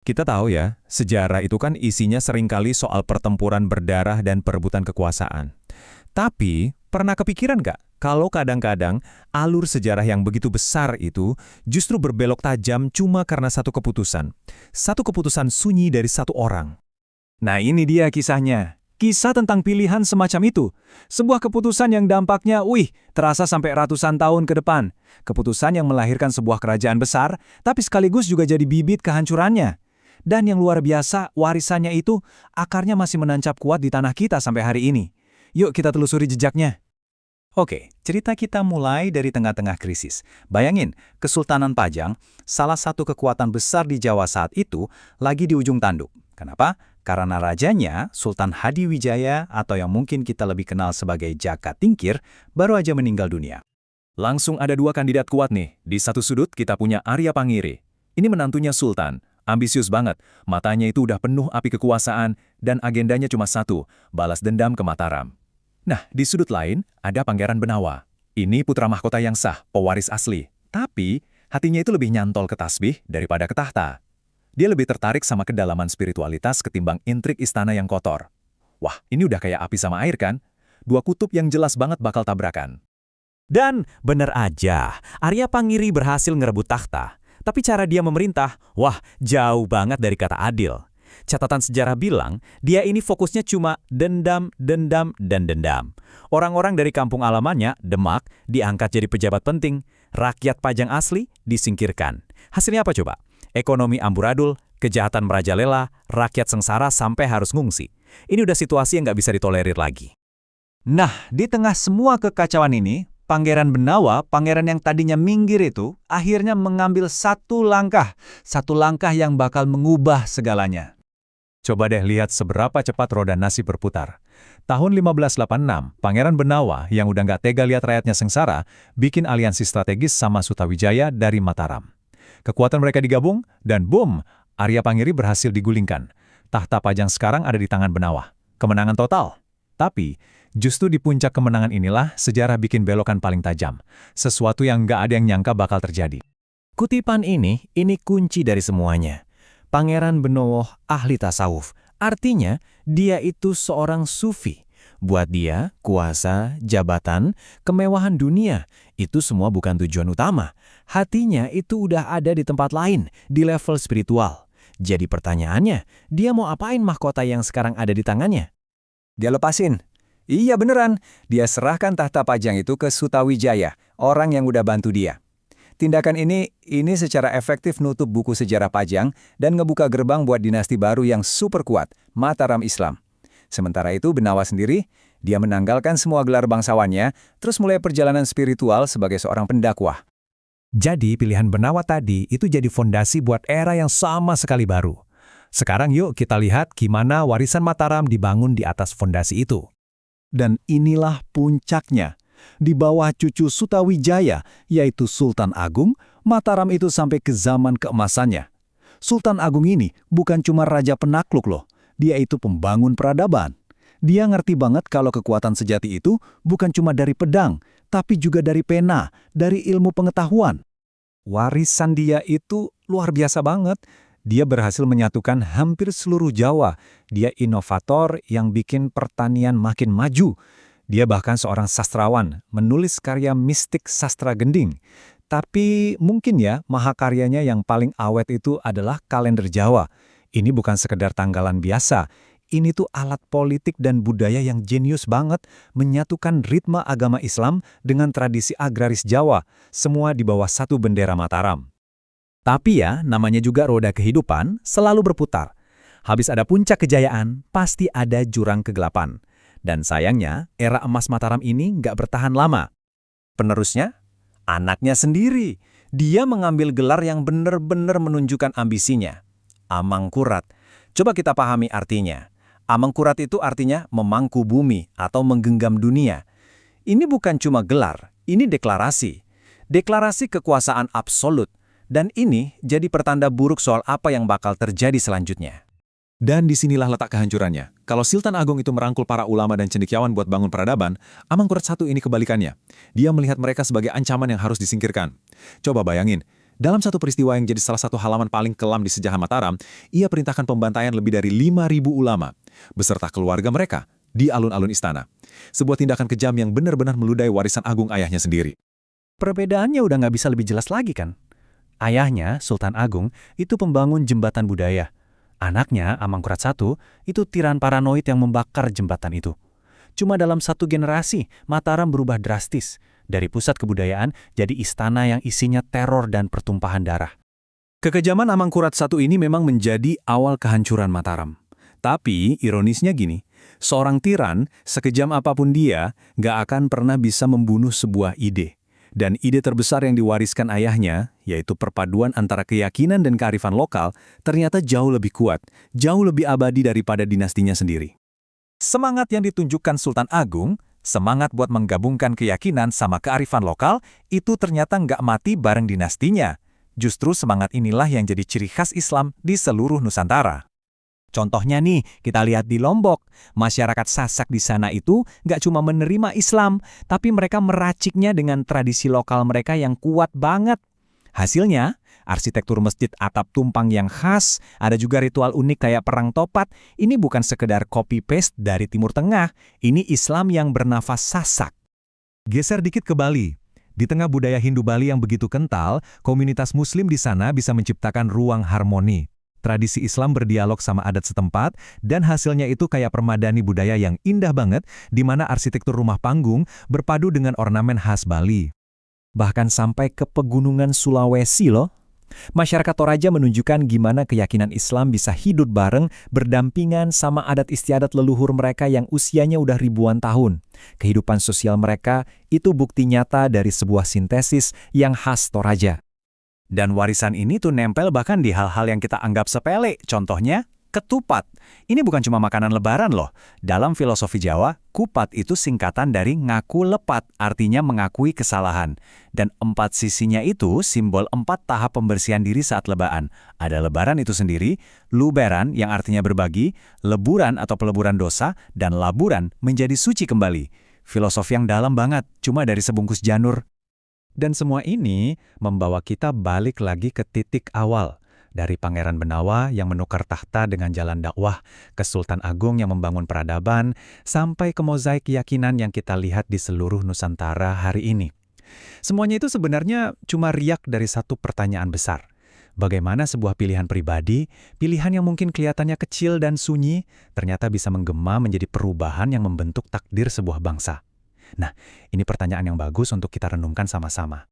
Kita tahu ya, sejarah itu kan isinya seringkali soal pertempuran berdarah dan perebutan kekuasaan. Tapi, pernah kepikiran nggak kalau kadang-kadang alur sejarah yang begitu besar itu justru berbelok tajam cuma karena satu keputusan? Satu keputusan sunyi dari satu orang. Nah ini dia kisahnya. Kisah tentang pilihan semacam itu. Sebuah keputusan yang dampaknya, terasa sampai ratusan tahun ke depan. Keputusan yang melahirkan sebuah kerajaan besar, tapi sekaligus juga jadi bibit kehancurannya. Dan yang luar biasa, warisannya itu akarnya masih menancap kuat di tanah kita sampai hari ini. Yuk kita telusuri jejaknya. Oke, cerita kita mulai dari tengah-tengah krisis. Bayangin, Kesultanan Pajang, salah satu kekuatan besar di Jawa saat itu, lagi di ujung tanduk. Kenapa? Karena rajanya, Sultan Hadiwijaya atau yang mungkin kita lebih kenal sebagai Jaka Tingkir, baru aja meninggal dunia. Langsung ada dua kandidat kuat nih. Di satu sudut kita punya Arya Pangiri. Ini menantunya Sultan. Ambisius banget, matanya itu udah penuh api kekuasaan, dan agendanya cuma satu, balas dendam ke Mataram. Nah, di sudut lain, ada Pangeran Benawa. Ini putra mahkota yang sah, pewaris asli. Tapi, hatinya itu lebih nyantol ke tasbih daripada ke tahta. Dia lebih tertarik sama kedalaman spiritualitas ketimbang intrik istana yang kotor. Wah, ini udah kayak api sama air kan? Dua kutub yang jelas banget bakal tabrakan. Dan bener aja, Arya Pangiri berhasil ngerebut takhta. Tapi cara dia memerintah, jauh banget dari kata adil. Catatan sejarah bilang, dia ini fokusnya cuma dendam, dendam, dan dendam. Orang-orang dari kampung alamannya, Demak, diangkat jadi pejabat penting. Rakyat Pajang asli disingkirkan. Hasilnya apa coba? Ekonomi amburadul, kejahatan merajalela, rakyat sengsara sampai harus ngungsi. Ini udah situasi yang nggak bisa ditolerir lagi. Nah, di tengah semua kekacauan ini, Pangeran Benawa, pangeran yang tadinya minggir itu, akhirnya mengambil satu langkah yang bakal mengubah segalanya. Coba deh lihat seberapa cepat roda nasib berputar. Tahun 1586, Pangeran Benawa yang udah nggak tega lihat rakyatnya sengsara, bikin aliansi strategis sama Sutawijaya dari Mataram. Kekuatan mereka digabung, dan boom, Arya Pangiri berhasil digulingkan. Tahta Pajang sekarang ada di tangan Benawa. Kemenangan total. Tapi, justru di puncak kemenangan inilah sejarah bikin belokan paling tajam. Sesuatu yang nggak ada yang nyangka bakal terjadi. Kutipan ini kunci dari semuanya. Pangeran Benowo ahli tasawuf. Artinya, dia itu seorang sufi. Buat dia, kuasa, jabatan, kemewahan dunia, itu semua bukan tujuan utama. Hatinya itu udah ada di tempat lain, di level spiritual. Jadi pertanyaannya, dia mau apain mahkota yang sekarang ada di tangannya? Dia lepasin. Iya beneran, dia serahkan tahta Pajang itu ke Sutawijaya, orang yang udah bantu dia. Tindakan ini secara efektif nutup buku sejarah Pajang dan ngebuka gerbang buat dinasti baru yang super kuat, Mataram Islam. Sementara itu Benawa sendiri, dia menanggalkan semua gelar bangsawannya, terus mulai perjalanan spiritual sebagai seorang pendakwah. Jadi pilihan Benawa tadi itu jadi fondasi buat era yang sama sekali baru. Sekarang yuk kita lihat gimana warisan Mataram dibangun di atas fondasi itu. Dan inilah puncaknya. Di bawah cucu Sutawijaya, yaitu Sultan Agung, Mataram itu sampai ke zaman keemasannya. Sultan Agung ini bukan cuma raja penakluk loh, dia itu pembangun peradaban. Dia ngerti banget kalau kekuatan sejati itu bukan cuma dari pedang, tapi juga dari pena, dari ilmu pengetahuan. Warisan dia itu luar biasa banget. Dia berhasil menyatukan hampir seluruh Jawa. Dia inovator yang bikin pertanian makin maju. Dia bahkan seorang sastrawan, menulis karya mistik sastra gending. Tapi mungkin ya, mahakaryanya yang paling awet itu adalah kalender Jawa. Ini bukan sekedar tanggalan biasa. Ini tuh alat politik dan budaya yang jenius banget, menyatukan ritme agama Islam dengan tradisi agraris Jawa, semua di bawah satu bendera Mataram. Tapi ya, namanya juga roda kehidupan selalu berputar. Habis ada puncak kejayaan, pasti ada jurang kegelapan. Dan sayangnya, era emas Mataram ini nggak bertahan lama. Penerusnya, anaknya sendiri. Dia mengambil gelar yang benar-benar menunjukkan ambisinya. Amangkurat. Coba kita pahami artinya. Amangkurat itu artinya memangku bumi atau menggenggam dunia. Ini bukan cuma gelar, ini deklarasi. Deklarasi kekuasaan absolut. Dan ini jadi pertanda buruk soal apa yang bakal terjadi selanjutnya. Dan disinilah letak kehancurannya. Kalau Sultan Agung itu merangkul para ulama dan cendekiawan buat bangun peradaban, Amangkurat I ini kebalikannya. Dia melihat mereka sebagai ancaman yang harus disingkirkan. Coba bayangin, Dalam satu peristiwa yang jadi salah satu halaman paling kelam di sejarah Mataram, ia perintahkan pembantaian lebih dari 5.000 ulama, beserta keluarga mereka, di alun-alun istana. Sebuah tindakan kejam yang benar-benar meludahi warisan agung ayahnya sendiri. Perbedaannya udah nggak bisa lebih jelas lagi kan? Ayahnya, Sultan Agung, itu pembangun jembatan budaya. Anaknya, Amangkurat I, itu tiran paranoid yang membakar jembatan itu. Cuma dalam satu generasi, Mataram berubah drastis. Dari pusat kebudayaan jadi istana yang isinya teror dan pertumpahan darah. Kekejaman Amangkurat I ini memang menjadi awal kehancuran Mataram. Tapi, ironisnya gini, seorang tiran, sekejam apapun dia, nggak akan pernah bisa membunuh sebuah ide. Dan ide terbesar yang diwariskan ayahnya, yaitu perpaduan antara keyakinan dan kearifan lokal, ternyata jauh lebih kuat, jauh lebih abadi daripada dinastinya sendiri. Semangat yang ditunjukkan Sultan Agung, semangat buat menggabungkan keyakinan sama kearifan lokal, itu ternyata nggak mati bareng dinastinya. Justru semangat inilah yang jadi ciri khas Islam di seluruh Nusantara. Contohnya nih, kita lihat di Lombok. Masyarakat Sasak di sana itu nggak cuma menerima Islam, tapi mereka meraciknya dengan tradisi lokal mereka yang kuat banget. Hasilnya, arsitektur masjid atap tumpang yang khas, ada juga ritual unik kayak perang topat. Ini bukan sekedar copy-paste dari Timur Tengah, ini Islam yang bernafas Sasak. Geser dikit ke Bali. Di tengah budaya Hindu Bali yang begitu kental, komunitas Muslim di sana bisa menciptakan ruang harmoni. Tradisi Islam berdialog sama adat setempat, dan hasilnya itu kayak permadani budaya yang indah banget, di mana arsitektur rumah panggung berpadu dengan ornamen khas Bali. Bahkan sampai ke pegunungan Sulawesi loh. Masyarakat Toraja menunjukkan gimana keyakinan Islam bisa hidup bareng, berdampingan sama adat istiadat leluhur mereka yang usianya udah ribuan tahun. Kehidupan sosial mereka itu bukti nyata dari sebuah sintesis yang khas Toraja. Dan warisan ini tuh nempel bahkan di hal-hal yang kita anggap sepele, contohnya ketupat. Ini bukan cuma makanan lebaran loh. Dalam filosofi Jawa, kupat itu singkatan dari ngaku lepat, artinya mengakui kesalahan. Dan 4 sisinya itu simbol 4 tahap pembersihan diri saat lebaan. Ada lebaran itu sendiri, luberan yang artinya berbagi, leburan atau peleburan dosa, dan laburan menjadi suci kembali. Filosofi yang dalam banget, cuma dari sebungkus janur. Dan semua ini membawa kita balik lagi ke titik awal. Dari Pangeran Benawa yang menukar tahta dengan jalan dakwah, ke Sultan Agung yang membangun peradaban, sampai ke mozaik keyakinan yang kita lihat di seluruh Nusantara hari ini. Semuanya itu sebenarnya cuma riak dari satu pertanyaan besar. Bagaimana sebuah pilihan pribadi, pilihan yang mungkin kelihatannya kecil dan sunyi, ternyata bisa menggema menjadi perubahan yang membentuk takdir sebuah bangsa. Nah, ini pertanyaan yang bagus untuk kita renungkan sama-sama.